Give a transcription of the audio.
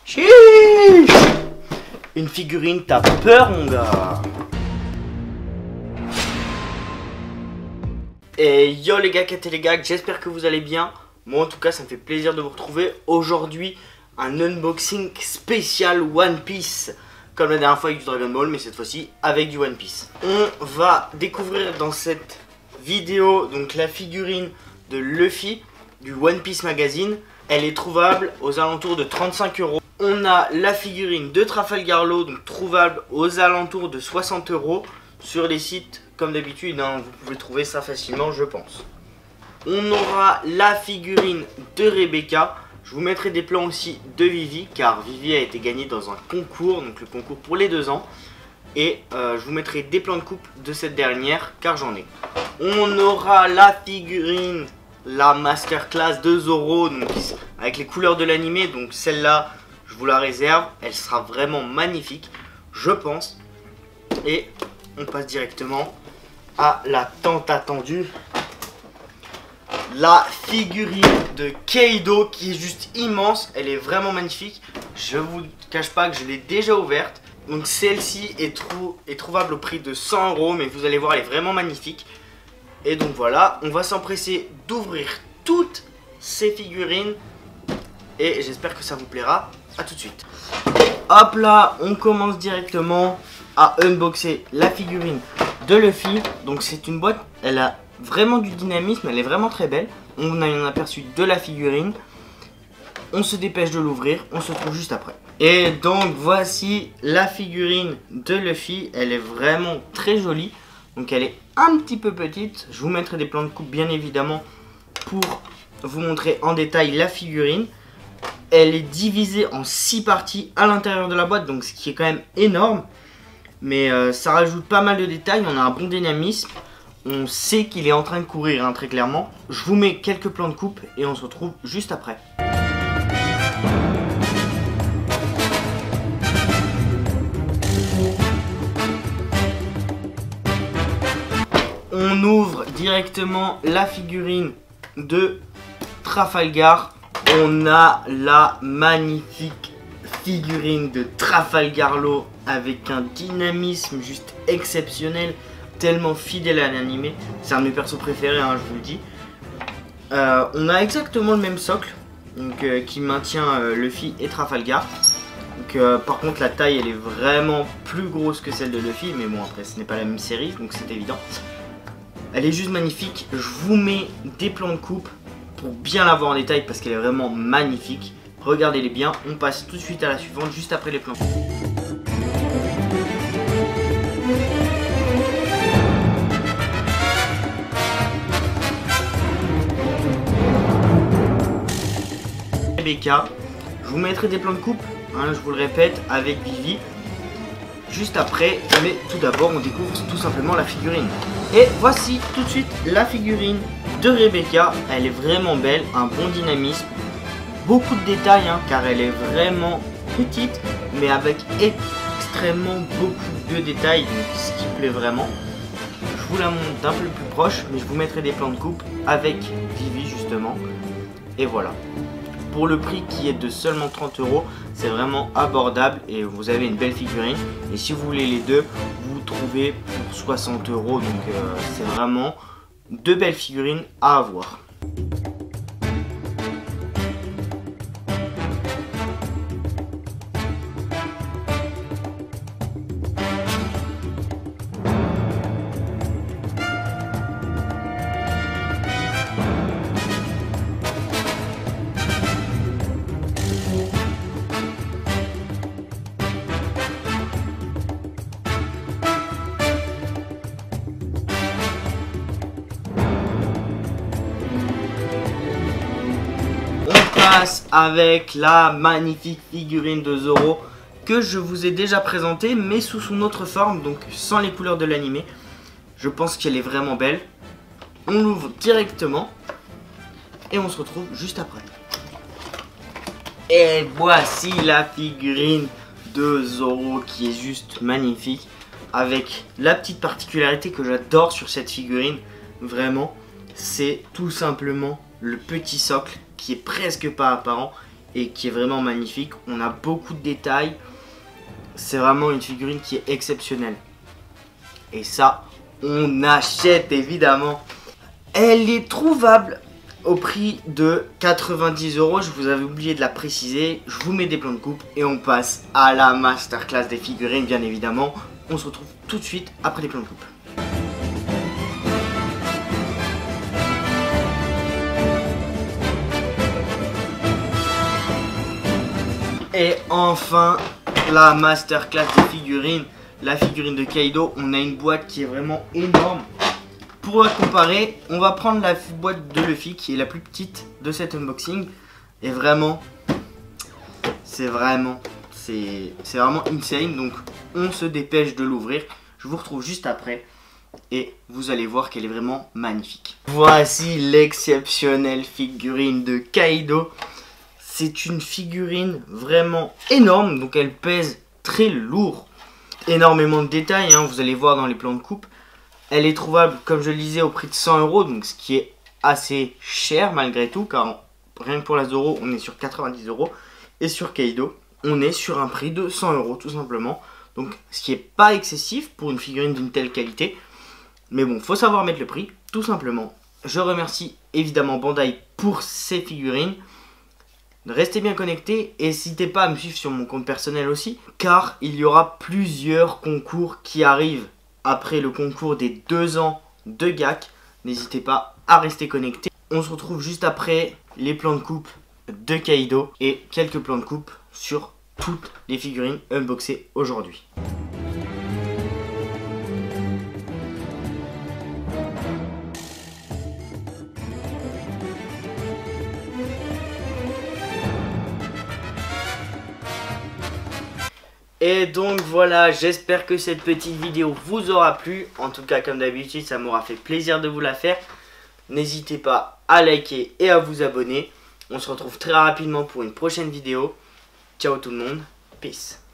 Chiche. Une figurine, t'as peur mon gars. Et yo les gars, Kat et les gars, j'espère que vous allez bien. Moi en tout cas ça me fait plaisir de vous retrouver. Aujourd'hui un unboxing spécial One Piece. Comme la dernière fois avec du Dragon Ball, mais cette fois-ci avec du One Piece. On va découvrir dans cette vidéo donc la figurine de Luffy du One Piece Magazine. Elle est trouvable aux alentours de 35 €. On a la figurine de Trafalgar Law, donc trouvable aux alentours de 60 € sur les sites comme d'habitude, hein, vous pouvez trouver ça facilement je pense. On aura la figurine de Rebecca. Je vous mettrai des plans aussi de Vivi, car Vivi a été gagnée dans un concours, donc le concours pour les 2 ans. Et je vous mettrai des plans de coupe de cette dernière, car j'en ai. On aura la figurine, la Masterclass de Zoro, donc, avec les couleurs de l'animé. Donc celle-là, je vous la réserve, elle sera vraiment magnifique, je pense. Et on passe directement à la tant attendue. La figurine de Kaido qui est juste immense, elle est vraiment magnifique. Je vous cache pas que je l'ai déjà ouverte. Donc celle-ci est trouvable au prix de 100 €, mais vous allez voir elle est vraiment magnifique. Et donc voilà, on va s'empresser d'ouvrir toutes ces figurines et j'espère que ça vous plaira. A tout de suite. Hop là, on commence directement à unboxer la figurine de Luffy. Donc c'est une boîte, elle a vraiment du dynamisme, elle est vraiment très belle. On a un aperçu de la figurine. On se dépêche de l'ouvrir, on se retrouve juste après. Et donc voici la figurine de Luffy, elle est vraiment très jolie. Donc elle est un petit peu petite, je vous mettrai des plans de coupe bien évidemment pour vous montrer en détail la figurine. Elle est divisée en 6 parties à l'intérieur de la boîte, donc ce qui est quand même énorme. Mais ça rajoute pas mal de détails, on a un bon dynamisme. On sait qu'il est en train de courir, hein, très clairement. Je vous mets quelques plans de coupe et on se retrouve juste après. On ouvre directement la figurine de Trafalgar. On a la magnifique figurine de Trafalgar Law avec un dynamisme juste exceptionnel. Tellement fidèle à l'animé, c'est un de mes persos préférés, hein, je vous le dis. On a exactement le même socle, donc qui maintient Luffy et Trafalgar. Donc, par contre la taille elle est vraiment plus grosse que celle de Luffy, mais bon après ce n'est pas la même série, donc c'est évident. Elle est juste magnifique. Je vous mets des plans de coupe pour bien la voir en détail parce qu'elle est vraiment magnifique. Regardez-les bien. On passe tout de suite à la suivante juste après les plans de coupe. Rebecca, je vous mettrai des plans de coupe, hein, je vous le répète, avec Vivi juste après, mais tout d'abord on découvre tout simplement la figurine. Et voici tout de suite la figurine de Rebecca. Elle est vraiment belle, un bon dynamisme, beaucoup de détails, hein, car elle est vraiment petite mais avec extrêmement beaucoup de détails, donc ce qui plaît vraiment. Je vous la montre d'un peu plus proche, mais je vous mettrai des plans de coupe avec Vivi justement. Et voilà. Pour le prix qui est de seulement 30 €, c'est vraiment abordable et vous avez une belle figurine. Et si vous voulez les deux, vous trouvez pour 60 €. Donc c'est vraiment deux belles figurines à avoir. Avec la magnifique figurine de Zoro que je vous ai déjà présentée mais sous son autre forme, donc sans les couleurs de l'animé. Je pense qu'elle est vraiment belle. On l'ouvre directement et on se retrouve juste après. Et voici la figurine de Zoro qui est juste magnifique, avec la petite particularité que j'adore sur cette figurine, vraiment, c'est tout simplement le petit socle qui est presque pas apparent. et qui est vraiment magnifique. On a beaucoup de détails. C'est vraiment une figurine qui est exceptionnelle. Et ça, on achète évidemment. Elle est trouvable au prix de 90 €. Je vous avais oublié de la préciser. Je vous mets des plans de coupe et on passe à la masterclass des figurines, bien évidemment. On se retrouve tout de suite après les plans de coupe. Et enfin, la masterclass des figurines. La figurine de Kaido, on a une boîte qui est vraiment énorme. Pour la comparer, on va prendre la boîte de Luffy qui est la plus petite de cet unboxing. Et vraiment, c'est vraiment insane. Donc on se dépêche de l'ouvrir. Je vous retrouve juste après et vous allez voir qu'elle est vraiment magnifique. Voici l'exceptionnelle figurine de Kaido. C'est une figurine vraiment énorme, donc elle pèse très lourd. Énormément de détails, hein, vous allez voir dans les plans de coupe. Elle est trouvable, comme je le disais, au prix de 100 €, donc ce qui est assez cher malgré tout, car rien que pour la Zoro, on est sur 90 €. Et sur Kaido, on est sur un prix de 100 € tout simplement. Donc ce qui n'est pas excessif pour une figurine d'une telle qualité. Mais bon, faut savoir mettre le prix, tout simplement. Je remercie évidemment Bandai pour ces figurines. Restez bien connectés et n'hésitez pas à me suivre sur mon compte personnel aussi, car il y aura plusieurs concours qui arrivent après le concours des 2 ans de GAC. N'hésitez pas à rester connectés. On se retrouve juste après les plans de coupe de Kaido et quelques plans de coupe sur toutes les figurines unboxées aujourd'hui. Et donc voilà, j'espère que cette petite vidéo vous aura plu. En tout cas, comme d'habitude, ça m'aura fait plaisir de vous la faire. N'hésitez pas à liker et à vous abonner. On se retrouve très rapidement pour une prochaine vidéo. Ciao tout le monde, peace.